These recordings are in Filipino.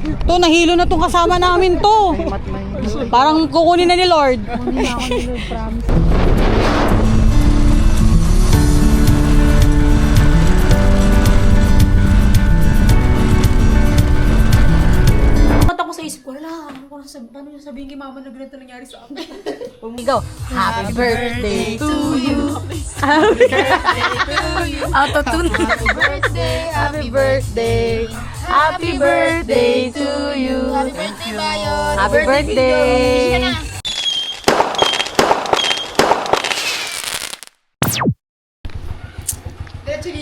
To, nahilo na tong kasama namin to. Parang kukunin na ni Lord. Kunin na ako ni Lord, promise. Ako sa isip ko, wala, ano yung sabihin kay mama na ganito nangyari sa akin? Ikaw, happy birthday to you. Happy birthday to you. Auto-tune. Happy birthday, happy birthday. Happy birthday to you. Happy birthday, Bayon. Happy birthday.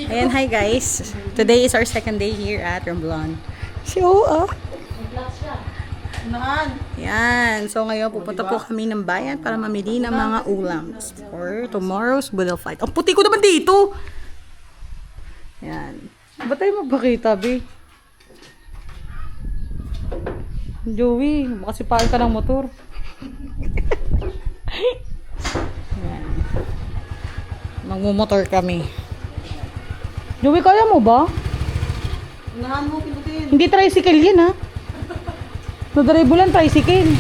Ayan, hi guys. Today is our second day here at Romblon. Show up. Yan. So ngayon pupunta po kami ng bayan para mamili ng mga ulams for tomorrow's Budal fight. Ang puti ko naman dito. Yan. Ba't tayo magpakita, be? Joey, baka sipain ka ng motor. Yan. Magmumotor kami. Joey, kaya mo ba? Unahan mo, pinutin. Hindi tricycle yan, ha? Nadaribulan tricycle.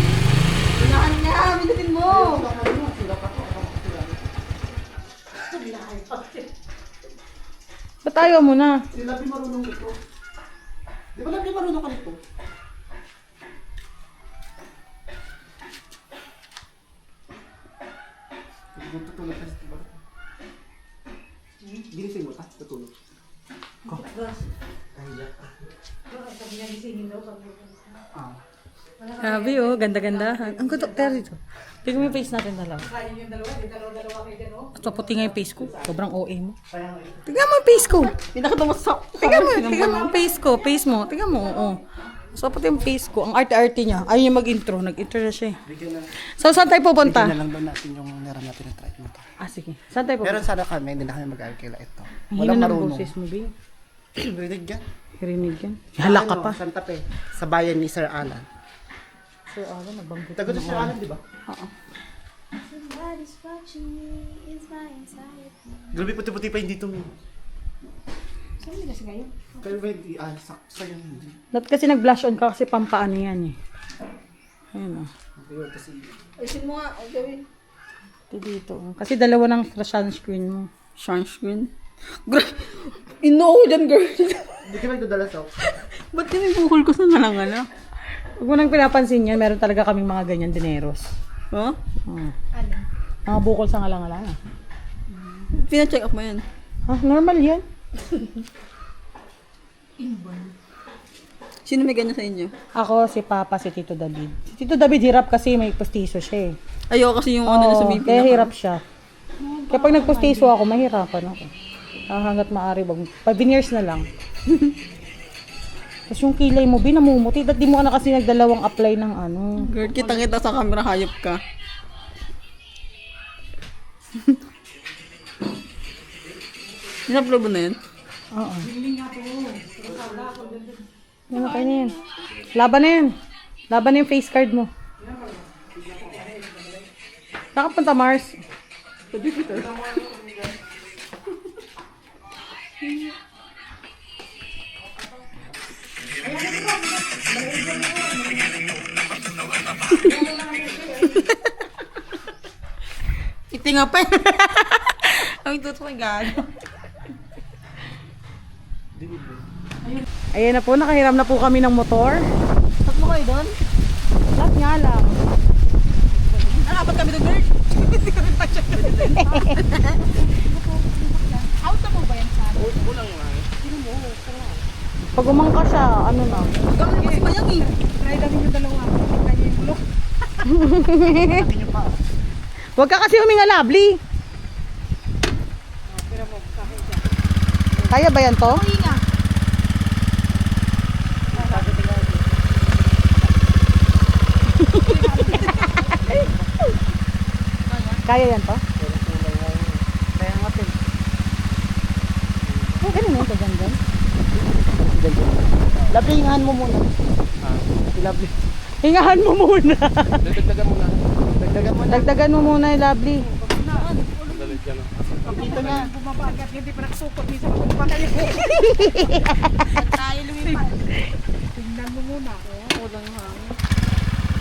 Unahan niya, pinutin mo. Ba't ayaw mo na? Si Labi marunong ito. Di ba Labi marunong ka nito? Tutulog ka sa ba? Ginising mo ta? Tutulog. Grabe oh, ganda-gandahan. Ang gutok, pero dito. Tignan mo yung face natin dalawa. At maputi nga yung face ko. Sobrang OA mo. Tignan mo yung face ko. Tignan mo yung face ko. Face mo. Tignan mo, oo. So, pati yung face ko. Ang arte-arte niya. Ayaw niya mag-intro. Nag-intro na siya. So, saan tayo pupunta? Bigyan na lang ba natin yung meron natin na try mo to? Ah, sige. Saan tayo Meron pupunta? sana kami, hindi na kami mag-alkila ito. Ang hina Walang ng marunong. boses mo, Bing. Rinig yan. Rinig yan. Halak ka pa. Santa Fe. Sa bayan ni Sir Alan. Sir, nagbanggit. Tago to Sir Alan, di ba? Oo. Somebody's watching me, it's my anxiety. Grabe puti-puti pa yung dito mo. Saan hindi kasi ngayon? Kaya ba hindi, sa'yo hindi. Dati kasi nag-blush on ka kasi pampaano yan eh. Ayun oh. Ayun, kasi Ayusin mo nga, gawin. Ito dito. Kasi dalawa ng sunscreen mo. Sunscreen? Inoo dyan, girl. hindi ka magdadala sa Ba't yun yung bukol ko sa nalangala? Huwag mo nang pinapansin yan, meron talaga kaming mga ganyan dineros. Huh? Hmm. Ano? Mga bukol sa ngalang-ngalang. Pina-check up mo yan. Ha? Normal yan. Sino may ganyan sa inyo? Ako, si Papa, si Tito David. Si Tito David hirap kasi may pustiso siya eh. Ayoko kasi yung ano na Oo, sumipin kaya ako. hirap siya. Kapag nagpustiso ako, mahirapan ako. Hanggat maaari, wag. 5 years na lang. Tapos yung kilay mo, binamumuti. At di mo ka na kasi nagdalawang apply ng ano. Girl, kitang-kita sa camera, hayop ka. In-upload mo na yun? Oo. Yan na kayo na yan. Laban na yan. Laban na yung face card mo. Nakapunta Mars. Itinga pa. Ang tuto kay gano. Ayan na po, nakahiram na po kami ng motor. Saan mo kayo doon? Lahat nga lang. Apat kami doon, girl. Hindi kami pa siya. Out na po ba yan sa akin? Oo lang nga. Pag umangka siya, ano na. Gawin kasi mayang eh. Try namin yung dalawa. Kanya yung bulok. Natin yung pa. Huwag ka kasi huminga, Lovely. Kaya ba yan to? Hinga. Kaya yan to? Kaya nga pin. Oh, ganun na ito, dyan. Labi, hingahan mo muna. Si Labi. Hingahan mo muna. Dagdagan mo na. Dagdagan mo na. Dagdagan mo muna, Lovely. Dito na. Bumabagat, hindi pa nakasukot. Minsan ako pa tayo. Tayo lumipad. Tingnan mo muna. Kaya, walang hangin.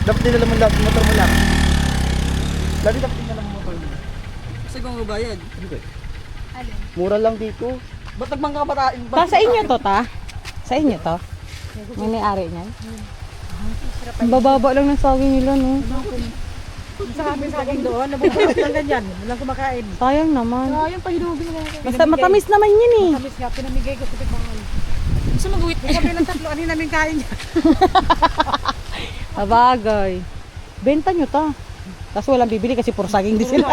Dapat dinala mo lang, motor mo lang. Lagi dapat dinala mo motor mo. Kasi kung mabayad. Hindi. Mura lang dito. Ba't nagmangkabataan? Sa inyo to, ta? Sa inyo to? May may-ari niyan? Ang bababa lang ng saging nila, no? Sa kami saging doon, nabubuhat lang ganyan. Walang kumakain. Sayang naman. Sayang pa hinubin na. Basta matamis naman yun eh. Tamis nga, pinamigay ko sa tikmangan. Gusto mag-uwit. Sabi ng tatlo, ano namin kain niya? Abagay. Benta nyo ta. Kaso walang bibili kasi puro saging din sila.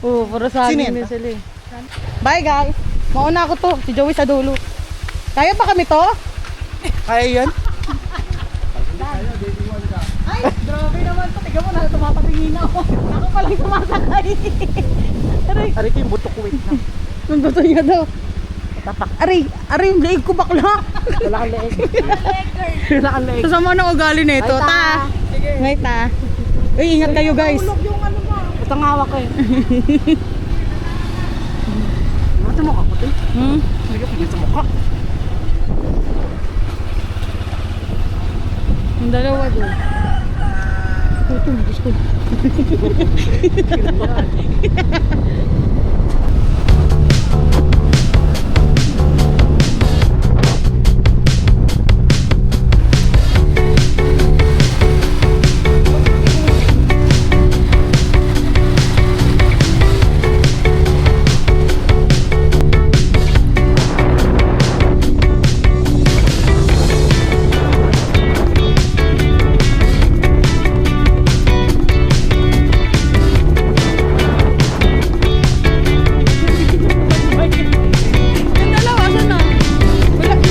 Oo, puro saging din sila eh. Bye guys. Mauna ako to. Si Joey sa dulo. Kaya pa kami to? Kaya yan? Ay, grabe naman to. Tiga mo na, tumapatingin ako. Ako palang tumasakay. Aray, Ari ko yung butok ko, wait na. yung gusto niya daw. Tapak. Aray, yung leeg ko bakla. Wala kang leeg. Wala kang leeg. Sasama ng ugali na ito, ta. Ngay ta. Uy, ingat kayo guys. Yung ano ba? Basta nga hawak ko eh. Mata mo ka, puti. Hindi ka pigil sa mukha. Yung dalawa doon. Ito, gusto. Yung dalawa, saan na? Wala na.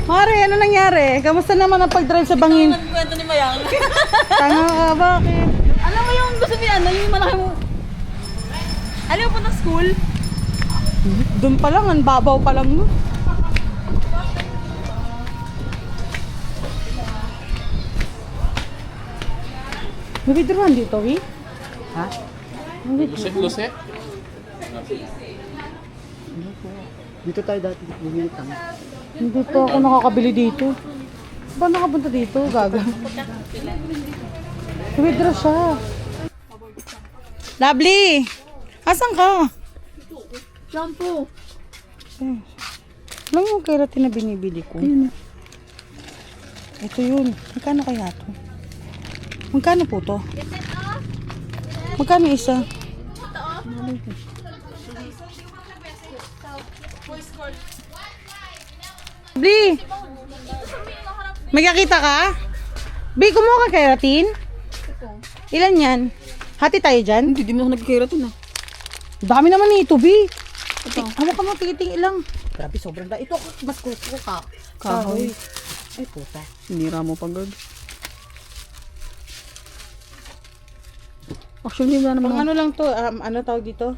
Mare, ano nangyari? Kamusta naman ang pag-drive sa bangin? Kwento ni Mayang. Tanga ka, bakit? Alam mo yung gusto niya, ano yung malaki mo. Alam mo po ng school? Doon pa lang, ang babaw pa lang no. May withdrawan dito, Wi? Ha? Luse? Dito tayo dati, bumilitang. Hindi pa ako nakakabili dito. Ba nakapunta dito? Gaga. Withdraw siya. Lovely! Asan ka? Shampoo. Alam mo yung keratin na binibili ko? Ito yun. Magkano kaya to? Magkano po to? Magkano isa? Bli! Magkakita ka? Bli, kumuha ka keratin? Ilan yan? Hati tayo dyan? Hindi mo ako nagkikeratin ah. Dami naman nito, Bi. Hawak ka mo, tigiting ilang. Grabe, sobrang dami. Ito, mas kuko ka. Kahoy. Ay, puta. Sinira mo pagod. Actually, wala Pang naman. ano lang to, ano tawag dito?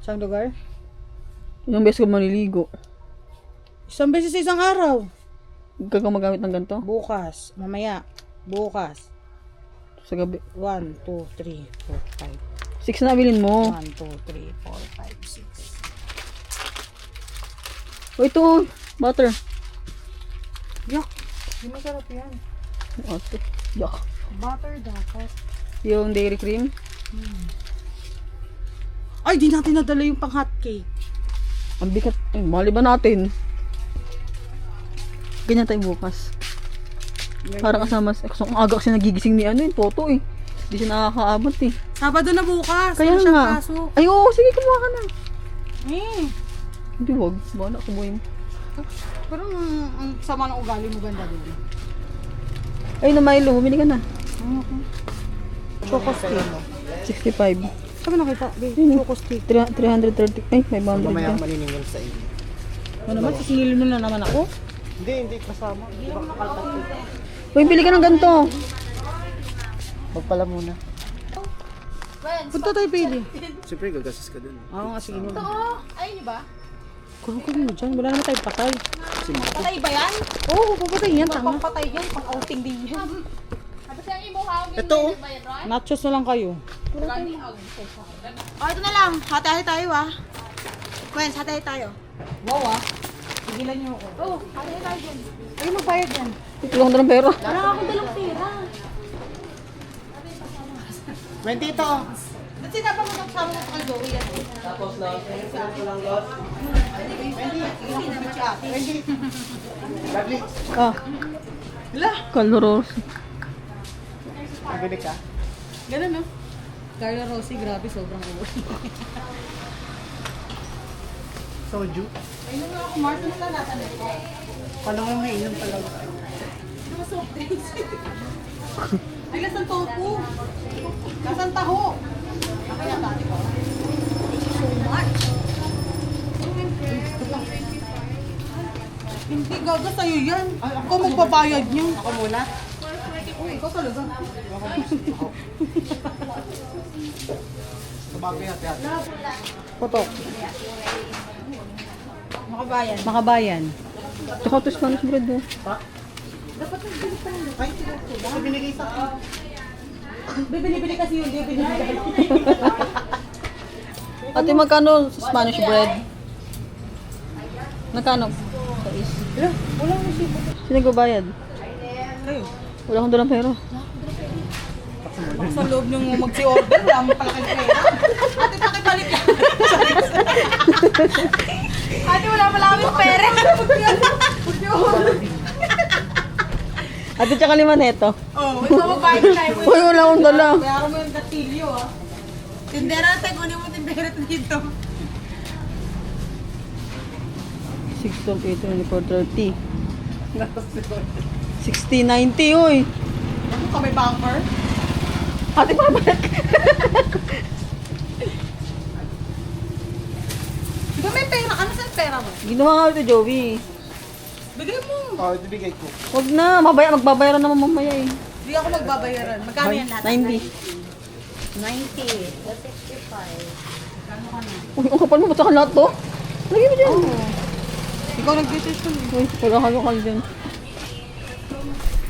Saan lugar? Yung beses ko maniligo. Isang beses sa isang araw. Huwag ka magamit ng ganito. Bukas, mamaya, bukas. Sa gabi. 1, 2, 3, 4, 6 na bilhin mo. 5. 1, 2, 3, 4, 5, 6. O ito, butter. Yak, hindi masarap yan. Ate, yak. Butter dapat. Yung dairy cream. Ay, di natin nadala yung pang hot cake. Ang bigat. Ay, mali ba natin? Ganyan tayo bukas. Parang kasama. Ang aga kasi nagigising ni ano yung Toto eh. Hindi siya nakakaabot eh. Sabado na bukas. Kaya Wala siyang nga. pasok. Ay oo, sige kumuha ka na. Hindi wag. Bahala kumuha mo. Pero ang sama ng ugali mo ganda din. Ay na Milo, bumili ka na. Choco stick. 65. Saan mo nakita? Choco stick. 330. Ay, 500 Mamaya ka. maniningil sa iyo. Ano naman, sisingilin mo na naman ako? Hindi kasama. Uy, bili ka ng ganito. Wag pala muna. Punta tayo, Pili. Siyempre, gagastos ka dun. Oo nga, sige. Oo, ayun ba? Kung mo dyan, wala naman tayong patay. Patay ba yan? Oo, papatay yan, tanga. Patay yan, pang outing din yan. Ito, oh. Nachos na lang kayo. Oh, ito na lang. Hati-hati tayo ah. Gwen, hati-hati tayo. Wow ah. Sigilan niyo ako. Oo, hati-hati tayo dyan. Ay, magbayad yan. Tulong na ng pera. Wala akong dalang pera. 20 ito, oh. Ba't sinabang mo ng sama mo kay Joey yan? Lovely. Ah. Kaloroso. Nabili ka? Ganun no? Carla Rossi, grabe, sobrang ulo. Soju. Ayun nga ako, Mars, ano na natin ito? Paano nga mainom pala? Ano ba soft drinks? Ay, lasan tofu. Lasan taho. Ako na dati ko. So much. Hindi gaga sa'yo yan. Ako magbabayad niyo. Ako muna. Oh, ikaw talaga. Bago yan, tiyat. Potok. Makabayan. Makabayan. Tsaka ito Spanish bread mo. Ay, ito binigay sa akin. Bibili kasi yun, di binibigay. Ate, magkano sa Spanish bread? Magkano? Sino nagbabayad? Kayo. Wala akong dalang pera. Sa loob nung magsi-order, wala mo pala kayo pera. Ate, pakibalik lang. Ate, wala pala kami pera. Ate, tsaka lima neto. Oh, ito mabayad na tayo. Uy, wala akong dala. Kaya mo yung gatilyo ah. Tindera natin, kunin mo tindera dito. 6, 12, 8, 24, 30. 60, 90, uy. Ano ka, may bumper? Ate, babalik. Di ba may pera? Ano saan pera mo? Ginawa nga ito, Joey. Bigay mo. Oh, ito bigay ko. Huwag na, magbabayaran naman mamaya eh. Hindi ako magbabayaran. Magkano yan lahat? 90. 90. 65. Uy, ang kapal mo, ba't saka lahat to? Lagi mo dyan. Ikaw nag-decision. Uy, wala kalukal dyan.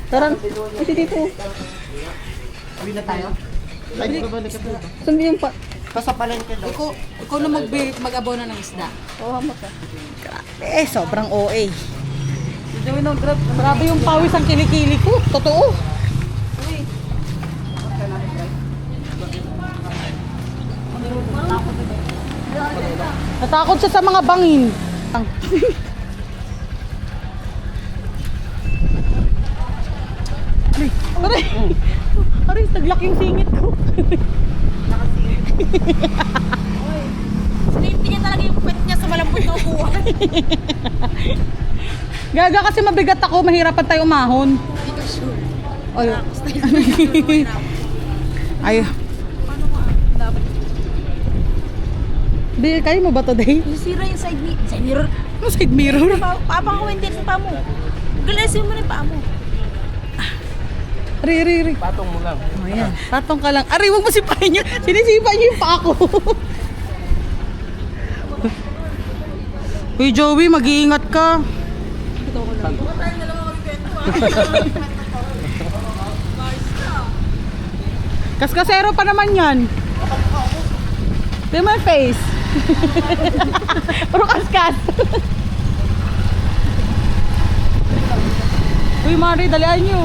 Tara, ito dito. Uwi na tayo? Ay, di ba ba nagkatuloy? Saan ba yung pa? Basta palengke daw. Ikaw na mag-abona ng isda. Oh, hamak ka. Eh, sobrang OA. Grabe yung pawis ang kilikili ko. Totoo. Natakot siya sa mga bangin. Aray! Aray, taglak yung singit ko. Safety niya talaga yung pet niya sa malambot na upuan. Gaga kasi mabigat ako, mahirapan tayo umahon. Ay. Ay. Di, kaya mo ba to, Day? Nasira yung side mirror. Ano side mirror? Papakawin din sa paa mo. Galasin mo na yung paa mo. Ari. Patong mo lang. Ayan, tatong ka lang. Ari, huwag mo sipahin niyo. Sinisipa niyo yung paa ko. Uy, Joey, mag-iingat ka. Kaskasero pa naman yan. Di mo yung face. Puro kaskas. Uy, Mari, dalian nyo.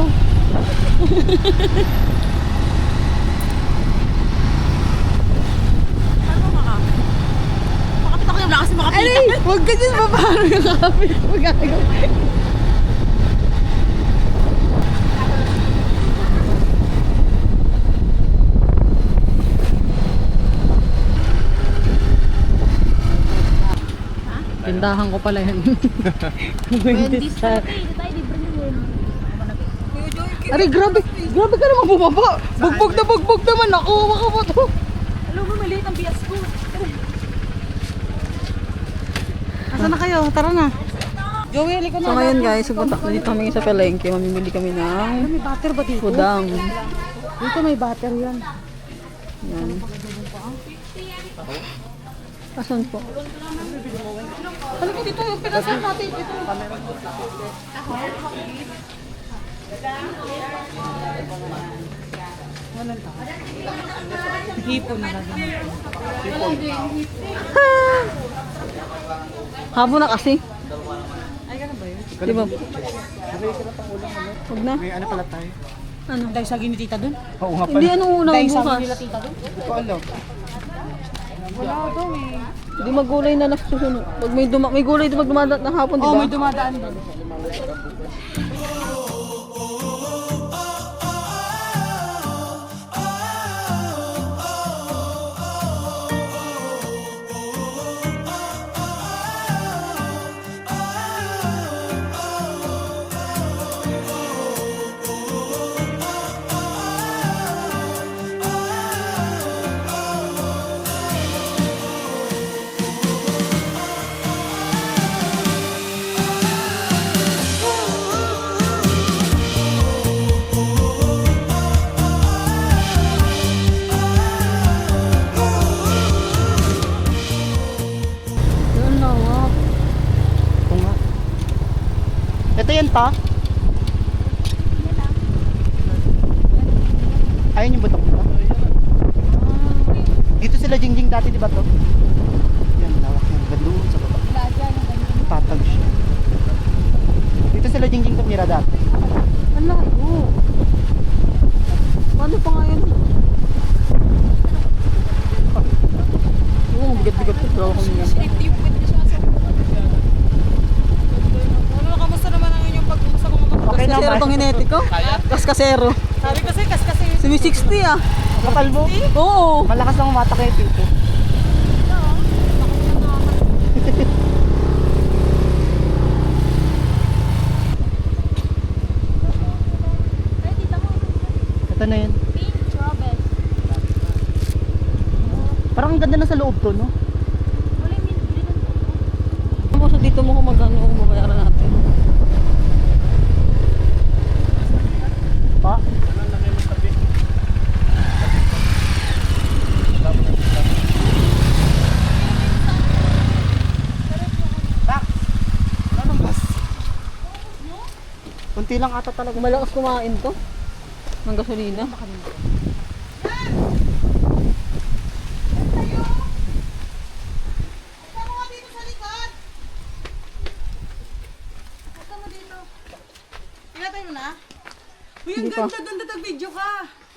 Makapit ako yung lakas makapit. Ay, huwag ka dyan maparo yung kapit. Huwag gagawin. Tindahan ko pala yan. Wendy's na tayo. Tayo libre ni Wendy's. Aray, grabe. Grabe ka naman bumaba. Bugbog naman ako. Baka mo to. Alam mo, maliit ang bias ko. Asa na kayo? Tara na. Joey, halika na. So ngayon guys, dito kami sa palengke, mamimili kami ng May butter ba dito? udang. Dito may butter yan. Yan. Asan po? Ano ko dito yung pinasan natin? Ito. Walang tao. Hipon na lang. Habo na kasi. Ay, ganun ba yun? Di ba? Huwag na. May ano pala tayo? Ano? Dahil sa ni tita dun? Oo nga Hindi, pala. ano una Dahil sa bukas? nila tita dun? Hindi ko alam. Wala daw eh. Hindi magulay na nasusunod. Pag may gulay pag dumadaan ng hapon, di Oo, ba? may dumadaan doon. Yun lang ah. Oo nga. Ito yan pa? Ayun yung butok dito? Dito sila Jingjing dati, di ba to? Yan, lawak ng gandun sa baba. Patag siya. Dito sila Jingjing tumira dati. Ang layo. Paano pa nga yun? Oo, bigat-bigat ko. Pero kami yan. Ano, kamusta naman ang inyong pag-uusap sa mga Okay Kasero naman. bang hinetiko? Kaskasero. Sabi kasi, kasi. Sumi 60 ah. Kapal mo? Oo. Malakas lang umatak kayo dito. Ito na yun. Parang ang ganda na sa loob to, no? Ano sa dito mo kung magkano kung mabayaran natin? Pa? Tax! Wala nang gas. Kunti lang ata talaga. Malakas kumain to. Ng gasolina. Punta mo nga dito sa likod. Punta mo dito. Pinatay mo na? Uy, ang Hindi pa. ganda tag-video ka.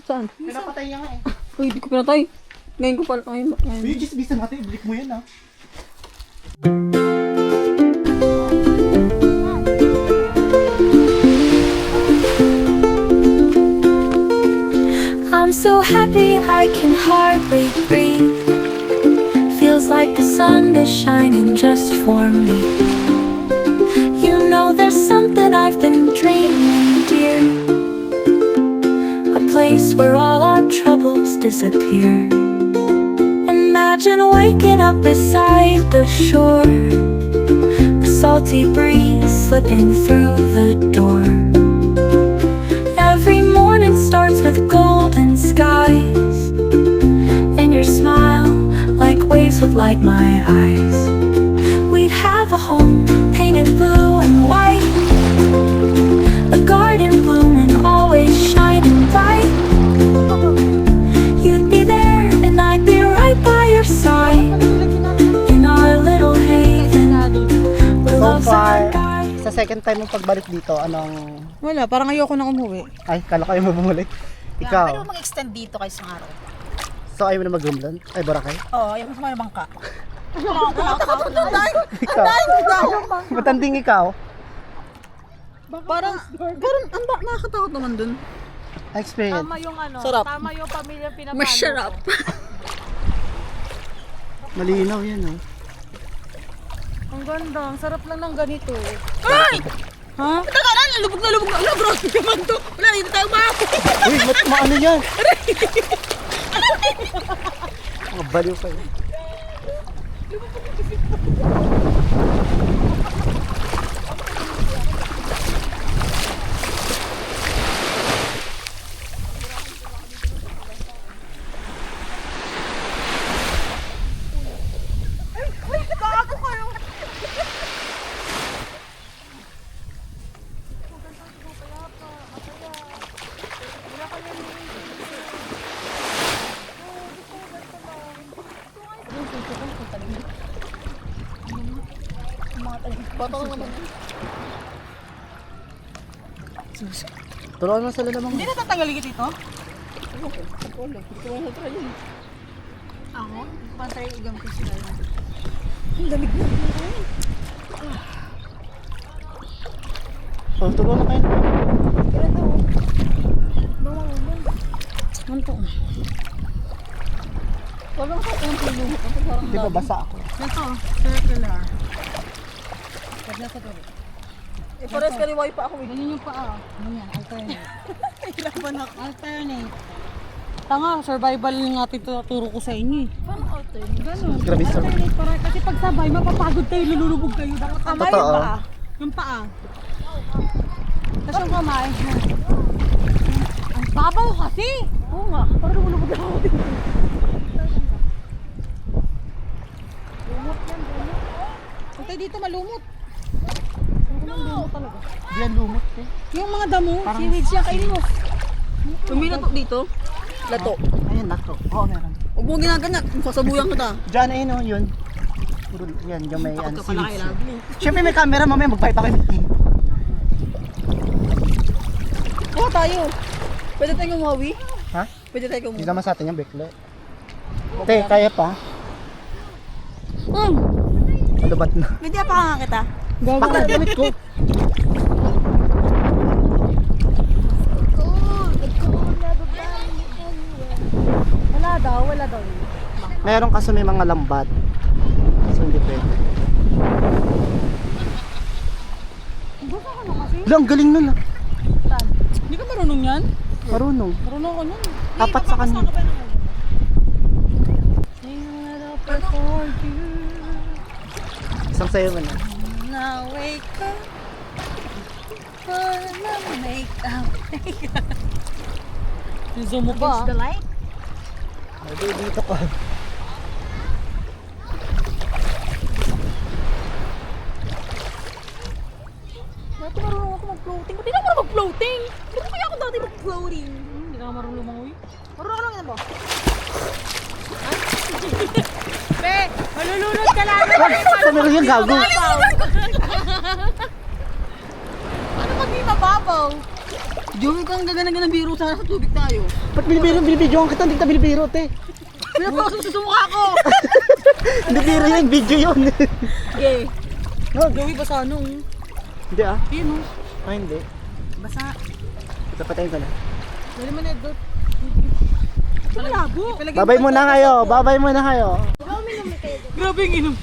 Saan? Pinapatay niya nga eh. Uy, di ko pinatay. Ngayon ko pala. Ngayon. Uy, gisbisan natin. Ibalik mo yan ah. I'm so happy I can hardly breathe. Feels like the sun is shining just for me. You know there's something I've been dreaming, dear. A place where all our troubles disappear. Imagine waking up beside the shore. The salty breeze slipping through the door. Every morning starts with golden skies, and your smile, like waves, would light my eyes. We'd have a home painted blue and white, a garden blooming, always shining bright. You'd be there and I'd be right by your side, in our little haven where So love's far, our guide. sa second time mong pagbalik dito, anong... Wala, parang ayoko nang umuwi. Ay, kala ko ayaw mo bumalik. Ikaw. Pwede mo mag-extend dito kay Sangaro. So ayaw mo na mag-roomland? Ay, Boracay? Oo, ayaw mo sumamang ka. Ikaw. Matanding ikaw. Parang nakakatakot naman dun. Experience. Tama yung ano, Sarap. tama yung pamilya pinapano. Masarap. Malinaw yan oh. Ang ganda, ang sarap lang ng ganito. Ha? Taka na, lubog na. Wala, bro. Naman to. Wala, hindi tayo makakot. Uy, maano yan? Mga baliw kayo. Bata ko naman. Turuan mo sila namang. Hindi na tatanggalin kita ito? Ako? Pantay igam ko sila. Oh, turuan na kayo. Ano to? Wala ko sa kung tulungan ko. Parang Di ba basa ako? Ito, circular. Kaya ko to. eh, pares kaliway pa ako. Ganyan yung paa. Ganyan, alternate. Hirapan ako. Alternate. Tanga, survival nga turo ko sa inyo eh. Paano alternate? Ganun. Grabe, sir. Alternate para kasi pag sabay, mapapagod kayo, lululubog kayo. Dapat kamay Totoo. yung paa. Yung paa. Tapos yung kamay. Ang babaw kasi. Oo nga. Parang lumulubog ako. Huwag tayo dito malumot. Di yan lumot eh. Yung mga damo, Parang- seaweeds yan, kainin mo. Tumina to dito. Lato. Ayun, nako. Oo, meron. Huwag mo ginaganyan. Sasabuyan kita. Diyan, ayun o, yun. Puro, yan, yung may Takot ano, ka pala kay seaweeds. Lovely. Siyempre may camera, mamaya magpahit ako. Oo, tayo. Pwede tayo gumawi? Ha? Pwede tayo Hindi gumawi. naman sa atin yung bekle. Te, kaya pa. Alubat na. Pwede pa nga kita. Bakit gamit ko? Wala daw. Meron kaso may mga lambat. So hindi pwede. Lang, galing nun ah. Hindi ka marunong yan? Marunong. Marunong ako nun. Apat sa kanya. Isang sayo mo na. Now wake up for the makeup. Zoom mo ba? The light? Ay, dito ka. Dati marunong ako mag-floating. Ba't di na marunong mag-floating? Hindi ko kaya ako dati mag-floating. Hindi ka marunong lumangoy. Marunong ka lang yan ba? Be, malulunod ka lang. Sa meron yung gago. Ano pag di mababaw? Joey kang gagana ng biro sana sa tubig tayo. Ba't binibidyoan kita? Hindi kita binibiro, te. Pinapasok sa mukha ko! Hindi biro yun, video yun. Okay. Joey, basa ano? Hindi ah. Yun, Ah, hindi. basa. Ito, patayin ko na. Dali mo na, Edot. Malabo. Babay muna kayo. Babay muna kayo. Grabe yung inom.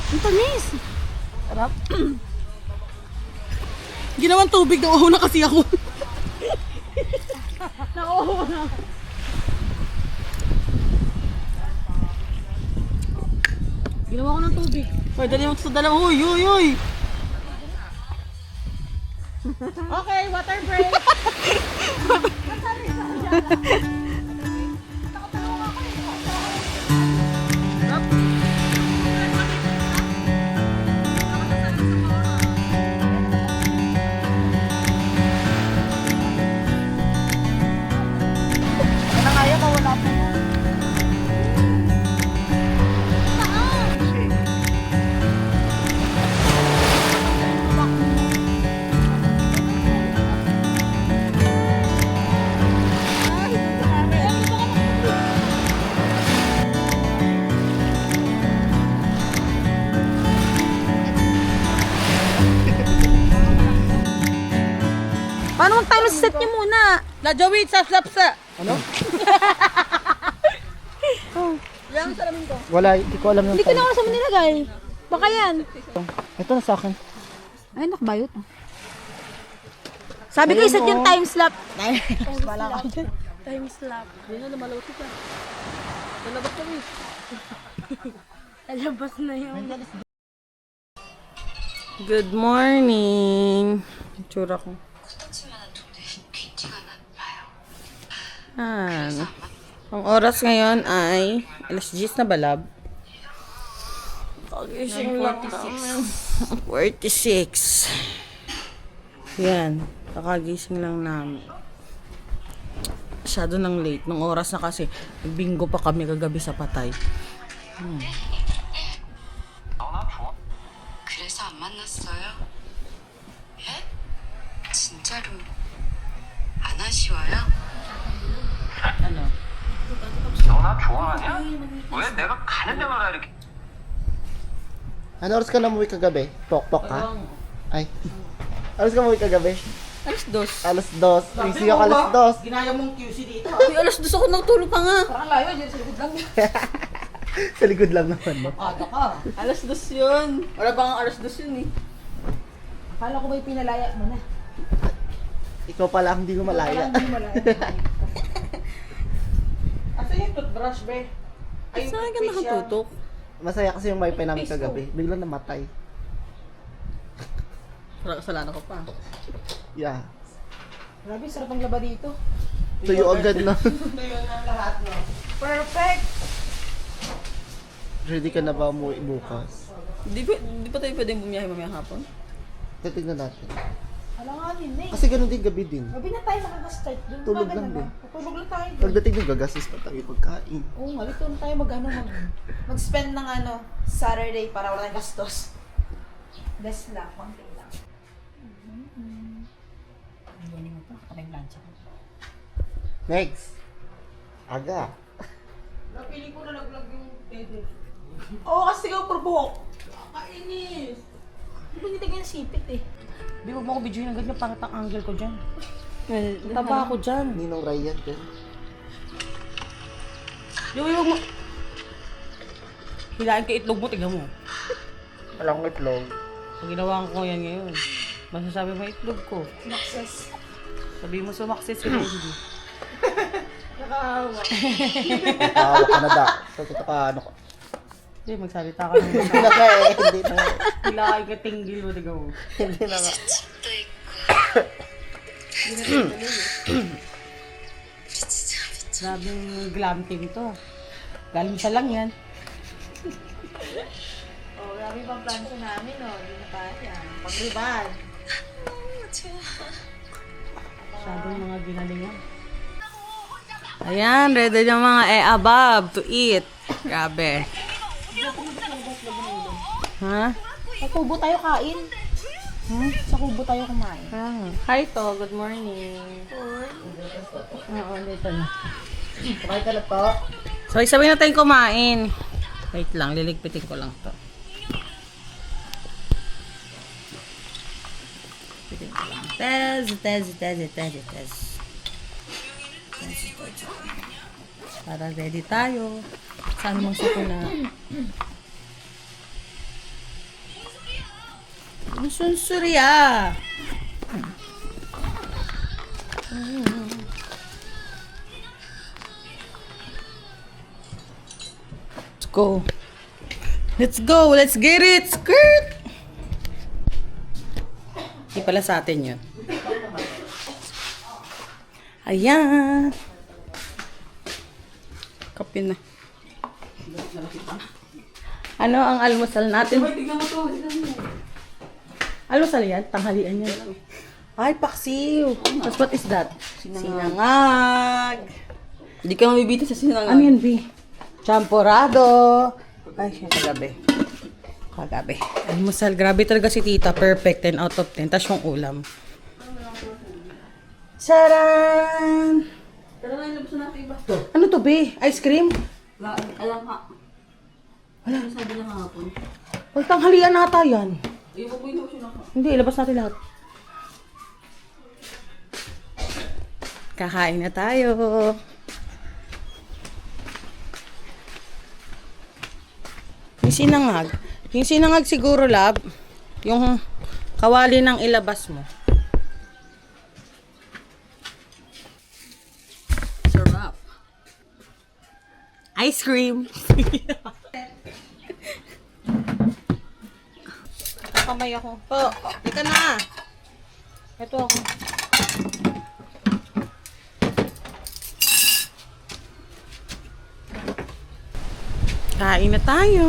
Ang tamis. Sarap. Ginawang tubig, nauho na kasi ako. Nauho na. Ginawa ko ng tubig. Hoy, dali mo sa dalang. Uy, uy, uy! Okay, water break. Ano kaya ka? Wala po. Paano mag-time set niyo muna? La Joey, sa. Ano? Yan, salamin ko. Wala, hindi ko alam yung Hindi ko na time. ako sa nilagay. Baka yan. Ito na sa akin. Ay, nakbayot. Sabi ko, iset yung time slap. Time slap. Yan na, lumalawot ka. Lalabas kami. Alabas na yun. Good morning. Tsura ko. Ang oras ngayon ay alas 10 na balab. Pagising lang namin. 46. Yan. Kakagising lang namin. Masyado nang late. Nung oras na kasi, bingo pa kami kagabi sa Patay. 그래서 안 만났어요? 예? 진짜로 안 아쉬워요? 너나 좋아하냐? 왜 내가 가는 데마다 이렇게 Ano oras ka na umuwi kagabi? Pok-pok ka? Ay. Oras ka umuwi kagabi? Alas dos. Alas 2. Busy ako alas Ginaya mong QC dito. Uy, alas dos ako nagtulog pa nga. Parang layo, dyan sa likod lang. 2. Sa likod lang naman, no? Ada ka. Alas dos yun. Wala bang alas dos yun eh. Akala ko ba'y pinalaya mo na? Ikaw pala ang hindi ko malaya. Hindi malaya. Asa yung toothbrush, be? Ay, Saan ka toothpaste yan. nakatutok? Masaya kasi yung wifi namin kagabi. Biglang namatay. Parang kasalanan ko pa. Yeah. Grabe, sarap ang laba dito. Tuyo agad na. Tuyo ng lahat, no? Perfect! Ready ka na ba umuwi bukas? Di pa tayo pwedeng bumiyahe mamayang hapon? Titignan natin. Alanganin eh. Kasi ganun din gabi din. Gabi na tayo makaka-start dun. Tulog Umaga lang na ba? din. Tulog lang tayo. dun. Pagdating ng gagastos pa tayo pagkain. Oo nga, dito na tayo mag-spend ng Saturday para wala tayong gastos. Less lang, konti lang. Hindi mo pa, kapag lunch ako. Next. Aga. Napili ko na naglag yung table. Oo, kasi ikaw purbuhok. Kainis. Di ba hindi tayo sipit eh? Di ba mo ako video yung ganyan, parang ang angle ko dyan. Taba ako dyan. Ninong Ryan din. Di ba mo... Hilain ka itlog mo, tignan mo. Walang itlog. Pag ginawa ko yan ngayon, masasabi mo itlog ko. Success. Sabi mo sumakses sila hindi. Nakaawa. Tawa ka na da. Pagkita ka ano ko. Hindi, magsalita ka ng Hindi na ka eh. Hindi na. hilain ka tinggil mo, tignan mo. Hindi na nga. Grabing glam team to. Galing sa lang yan. Oh, grabe pang plancha namin, oh. Hindi na kaya. Pag-ribad. Masyadong mga ginalingan. Ayan, ready yung mga above to eat. Grabe. Ha? Sa kubo tayo kain. Sa kubo tayo kumain. Hi to, good morning. Oo, dito na. Kumain ka na to. So, isabay na tayong kumain. Wait lang, liligpitin ko lang to. Liligpitin ko lang. Tez. Para ready tayo. Saan mong sakuna? Ang sunsurya. Go. Let's go. Let's get it. Skirt. Hindi pala sa atin yun. Ayan. Kape na. Ano ang almusal natin? Almusal yan? Tanghalian yan. Ay, paksiw. Tapos what is that? Sinangag. Hindi ka mabibita sa sinangag. Ano yan, B? Champorado. Ay, siya kagabi. Almusal. Grabe talaga si tita. Perfect. 10 out of 10. Tapos yung ulam. Charan! Tara na, ilabas na natin iba. Ano to, B? Ice cream? Alam ka. Wala. Sabi na hapon. Pag tanghalian nata yan. Ayun, mabuhay na ko siya naka. Hindi, ilabas natin lahat. Kakain na tayo. Yung sinangag siguro, lab, yung kawali ng ilabas mo. Sarap. Ice cream. Kamay ako. Oh, ika na. Ito ako. Kain na tayo.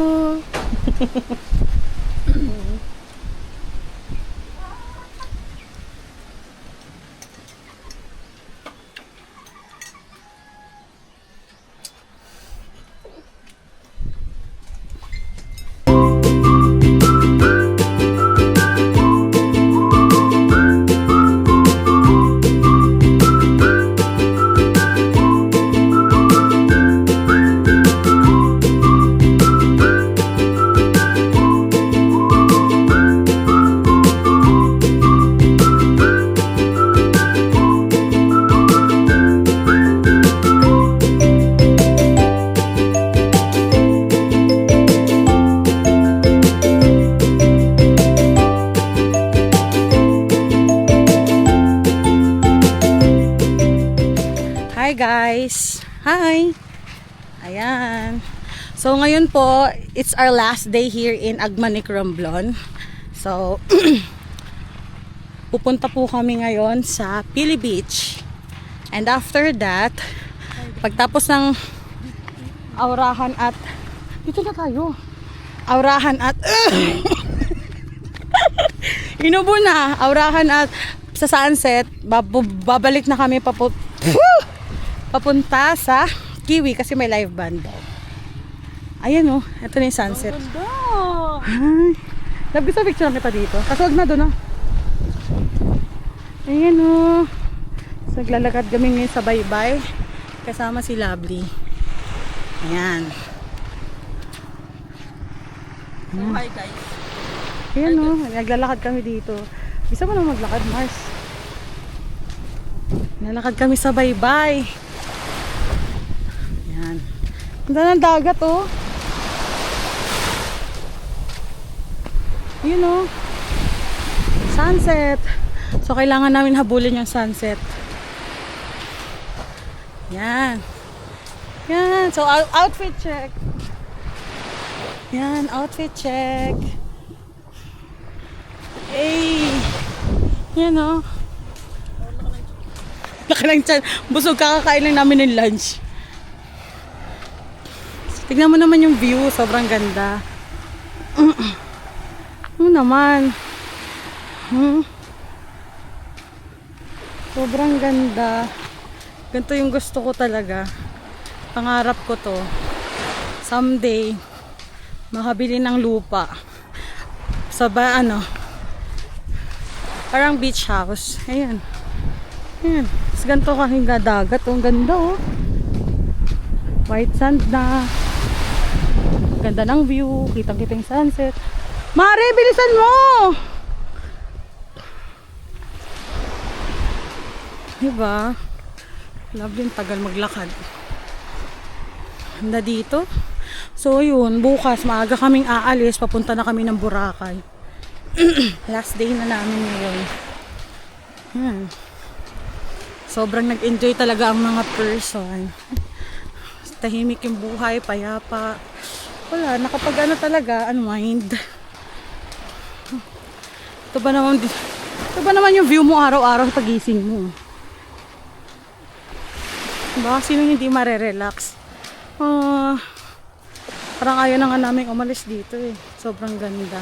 Hi! Ayan. So, ngayon po, it's our last day here in Agmanic, Romblon. So, pupunta po kami ngayon sa Pili Beach. And after that, pagtapos ng aurahan at... Dito na tayo. Aurahan at... Inubo na. Aurahan at sa sunset, babalik na kami papunta sa Kiwi kasi may live band daw. Ayan o, ito na yung sunset. Ay, love, gusto picture lang kita dito. Kasi wag na doon ah. Ayan o. So, naglalakad kami ngayon sa baybay. Kasama si Lovely. Ayan. Hi guys. Ayan o, naglalakad kami dito. Bisa mo na maglakad, Mars. Nalakad kami sa baybay. Ayan. Ganda ng dagat oh. Yun oh. Sunset. So kailangan namin habulin yung sunset. Yan. Yan. So outfit check. Yan, outfit check. Hey. Yan oh. Laki lang tiyan. Busog, kakakain lang namin ng lunch. Tignan mo naman yung view. Sobrang ganda. Ano naman? Sobrang ganda. Ganito yung gusto ko talaga. Pangarap ko to. Someday, makabili ng lupa. Sa parang beach house. Ayan. Ayan. Tapos ganito kasing dagat. Ang ganda oh. White sand na. Ganda ng view. Kitang-kita yung sunset. Mare, bilisan mo! Diba? Love din, tagal maglakad. Ganda dito. So yun, bukas maaga kaming aalis. Papunta na kami ng Boracay. Last day na namin ngayon. Yan. Sobrang nag-enjoy talaga ang mga person. Tahimik yung buhay, payapa. Wala, nakapag talaga, unwind. Ito ba naman yung view mo araw-araw sa pagising mo? Baka sino hindi marerelax? Parang ayaw na nga namin umalis dito eh. Sobrang ganda.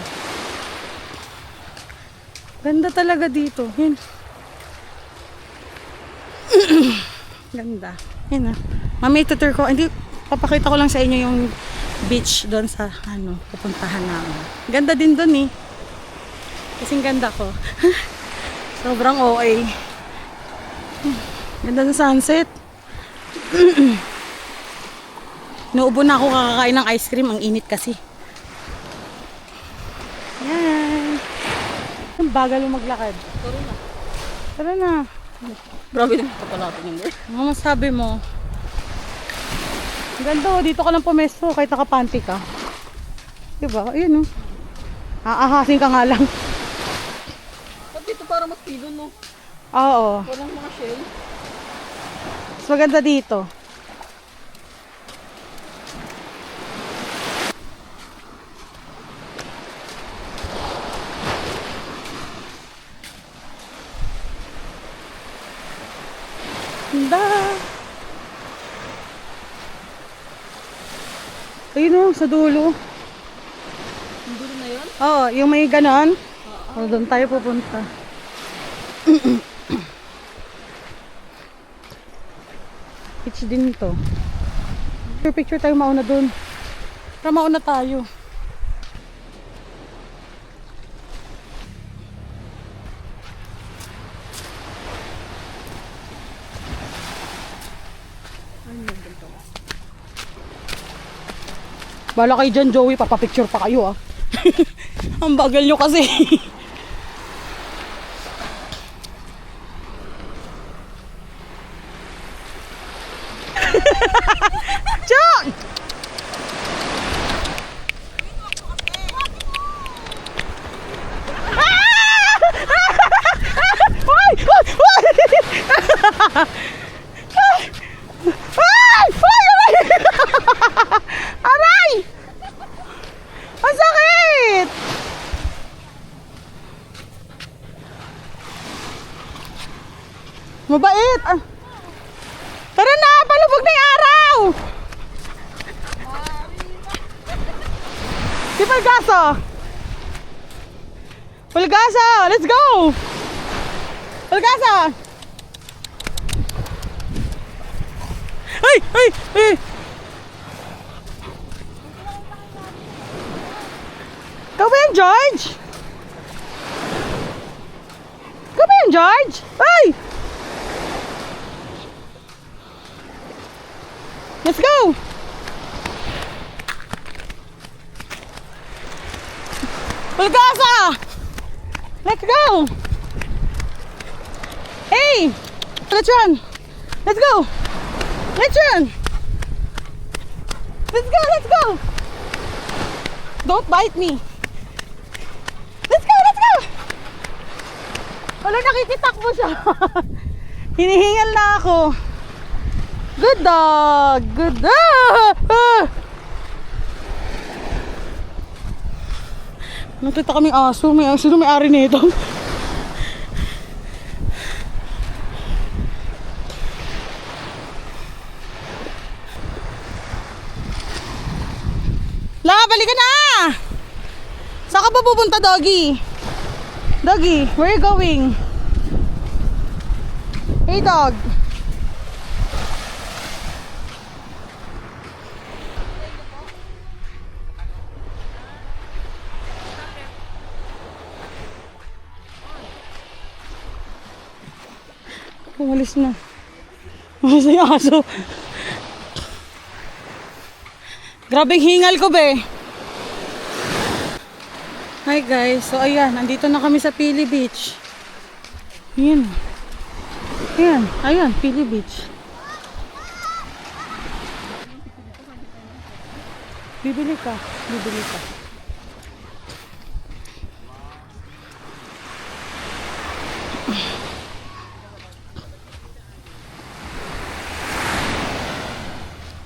Ganda talaga dito. Yan. Ganda. Yan ah. Mami, tutur ko. Hindi, papakita ko lang sa inyo yung beach doon sa pupuntahan namin. Ganda din doon eh. Kasing ganda ko. Sobrang OA. Ganda ng sunset. Naubo na ako kakakain ng ice cream. Ang init kasi. Yan. Ang bagal mo maglakad. Tara na. Grabe naman ito pala natin yung Ano masabi mo? Ang ganda oh. Dito ka lang pumesto kahit nakapanty ka. Diba? Ayun oh. Aahasin ka nga lang. Ba't dito para mas pilon no? Oo. Walang mga shell. Mas maganda dito. Ganda. Ayun o, sa dulo. Yung dulo na yun? Oo, yung may ganon. Doon tayo pupunta. Beach din to. Picture tayo mauna doon. Tara, mauna tayo. Bala kayo dyan, Joey. Papapicture pa kayo, ah. Ang bagal nyo kasi. John! Ay! Mabait. Ah. Tara na, palubog na yung araw. Si Palgaso. Palgaso, let's go. Palgaso. Ay, ay, ay. Ikaw ba yan, George? Ikaw ba yan, George? Ay! Let's go! Palgasa! Let's go! Hey! Let's run! Let's go! Let's run! Let's go! Let's go! Don't bite me! Let's go! Let's go! Wala, nakikitakbo siya. Hinihingal na ako. Good dog! Good dog! Nakita kaming aso. May aso na may-ari nito. La, balik ka na! Saan ka pa pupunta, doggy? Doggy, where are you going? Hey, dog. Umalis na. Umalis na yung aso. Grabing hingal ko, be. Hi guys, so ayan, nandito na kami sa Pili Beach. Ayan. Ayan, ayan, Pili Beach. Bibili ka, bibili ka.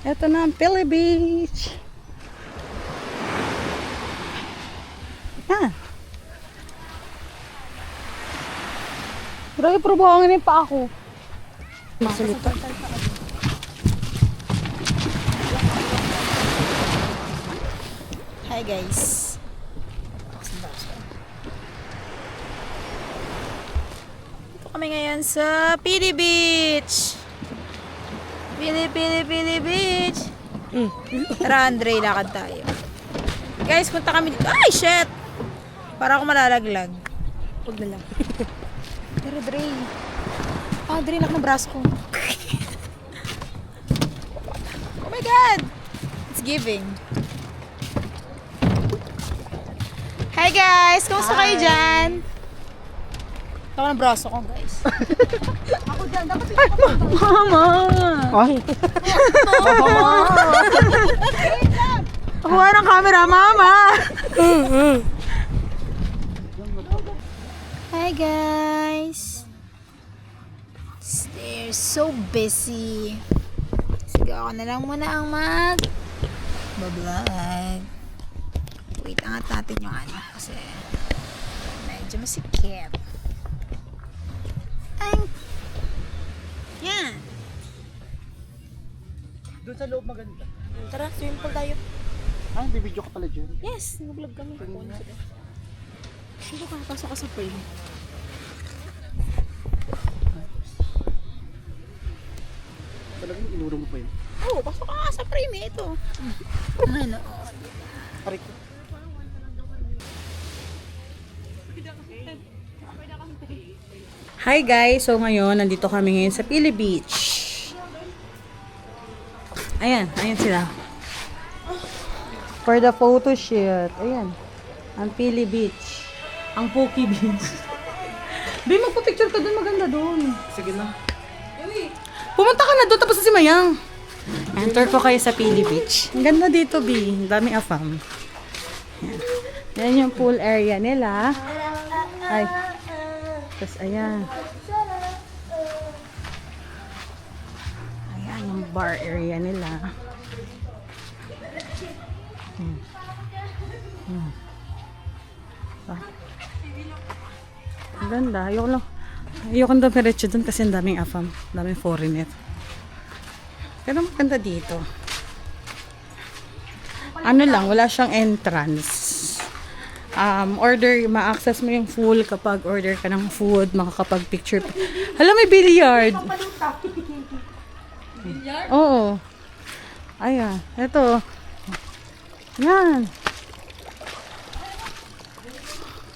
Ito na ang Pili Beach. Yan. Grabe, pero buhangin yung pa ako. Masalita. Hi guys. Ito kami ngayon sa Pili Beach. Pili Beach. Tara, Andre, lakad tayo. Guys, punta kami dito. Ay, shit! Para ako malalaglag. Huwag na lang. Tara, Dre. Ah, Dre, lak ng braso ko. Oh my God! It's giving. Hi guys! Kumusta kayo dyan? Tawa ng braso ko, guys. Ako dyan, dapat Mama! Ay, Kuha ng camera, mama! Hi guys! They're so busy. Sige, ako na lang muna ang mag-vlog. Wait, angat natin yung ano kasi medyo masikip. Ay! Yan! doon sa loob maganda. Tara, swimming pool tayo. Ah, bibidyo ka pala dyan. Yes, nag-vlog kami. Sino ka? Pasok ka sa frame. Talagang inuro mo pa yun. Oo, pasok ka nga sa frame eh. Ito. Ano? Aray ko. Hi guys! So ngayon, nandito kami ngayon sa Pili Beach. Ayan, ayan sila. For the photo shoot. Ayan. Ang Pili Beach. Ang Poki Beach. Di, magpa-picture ka doon. Maganda doon. Sige na. Pumunta ka na doon tapos na si Mayang. Enter ko kayo sa Pili Beach. Ang ganda dito, B. Ang daming afam. Ayan. Yan yung pool area nila. Ay. Tapos ayan. Ayan yung bar area nila. Ah. Ang ganda. Ayoko lang. Ayokong dumiretso dun kasi ang daming afam. Daming foreigner. Pero maganda dito. Ano lang, wala siyang entrance. Order, ma-access mo yung full kapag order ka ng food, makakapag-picture. Hala, may billiard! Billiard? Oo. Ayan, eto. Yan.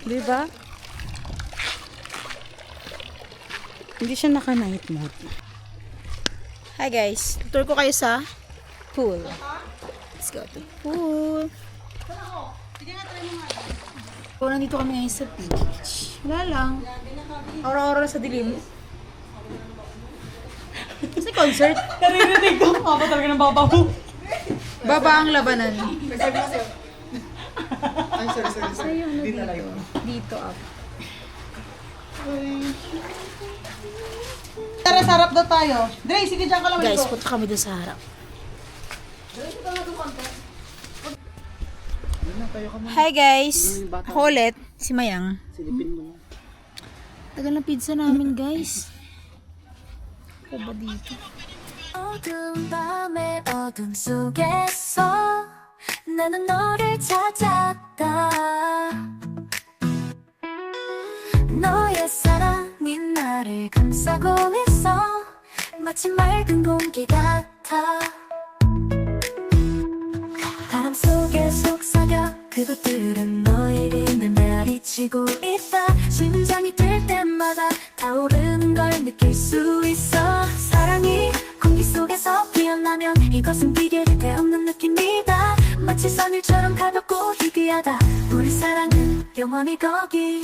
Diba? Hindi siya naka-night mode. Hi guys, tour ko kayo sa pool. Let's go to pool. So, nandito kami ngayon sa beach. Wala lang. Aura-aura sa dilim. Sa concert. Naririnig ko. Mapa talaga ng baba mo. Baba ang labanan. Ay, sorry. Dito up. Tara, sarap daw tayo. Dre, sige dyan ka lang. Guys, punta kami doon sa harap. Hi guys! Ako ulit, si Mayang. Silipin mo. Tagal ng pizza namin guys. Ako ba dito? 어두운 밤의 어둠 속에서 나는 너를 찾았다 너의 사랑이 나를 감싸고 있어 마치 맑은 공기 같아 바람 속에 속삭여 그것들은 너의 이름을 메아리치고 있다 심장이 뛸 때마다 타오르는 걸 느낄 수 있어 사랑이 공기 속에서 피어나면 이것은 비교할 데 없는 느낌이다 마치 선일처럼 가볍고 희귀하다 우리 사랑은 영원히 거기